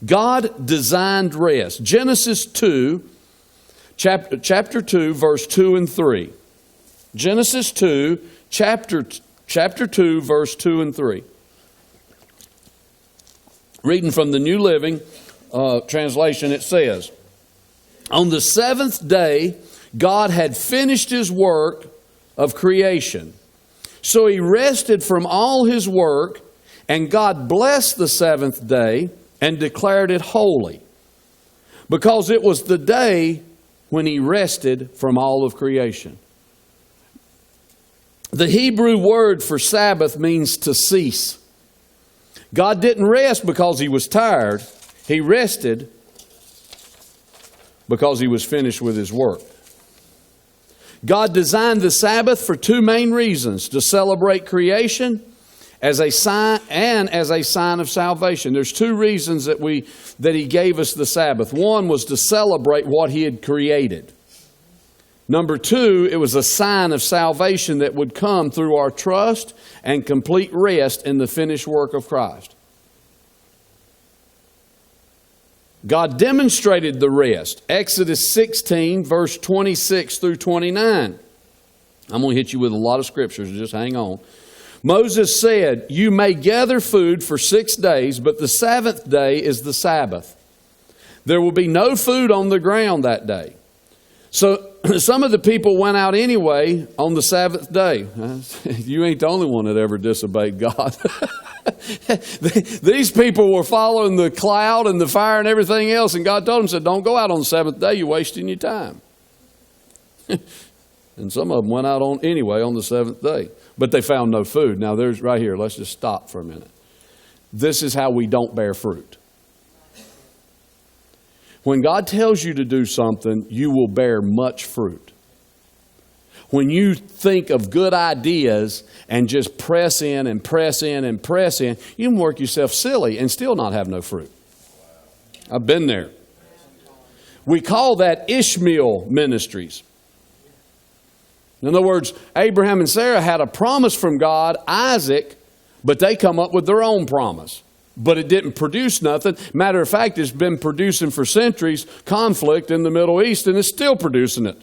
God designed rest. Genesis 2, chapter 2, verse 2 and 3. Genesis 2, chapter 2, verse 2 and 3. Reading from the New Living Translation, it says, "On the seventh day, God had finished His work of creation. So He rested from all His work, and God blessed the seventh day and declared it holy, because it was the day when He rested from all of creation." The Hebrew word for Sabbath means to cease. God didn't rest because He was tired. He rested because He was finished with His work. God designed the Sabbath for two main reasons: to celebrate creation as a sign and as a sign of salvation. There's two reasons that He gave us the Sabbath. One was to celebrate what He had created. Number two, it was a sign of salvation that would come through our trust and complete rest in the finished work of Christ. God demonstrated the rest. Exodus 16, verse 26 through 29. I'm going to hit you with a lot of scriptures, just hang on. Moses said, "You may gather food for 6 days, but the seventh day is the Sabbath. There will be no food on the ground that day." So some of the people went out anyway on the seventh day. You ain't the only one that ever disobeyed God. These people were following the cloud and the fire and everything else, and God told them, said, "Don't go out on the seventh day, you're wasting your time." And some of them went out anyway on the seventh day, but they found no food. Now there's right here, let's just stop for a minute. This is how we don't bear fruit. When God tells you to do something, you will bear much fruit. When you think of good ideas and just press in and press in and press in, you can work yourself silly and still not have no fruit. I've been there. We call that Ishmael ministries. In other words, Abraham and Sarah had a promise from God, Isaac, but they come up with their own promise. But it didn't produce nothing. Matter of fact, it's been producing for centuries conflict in the Middle East, and it's still producing it.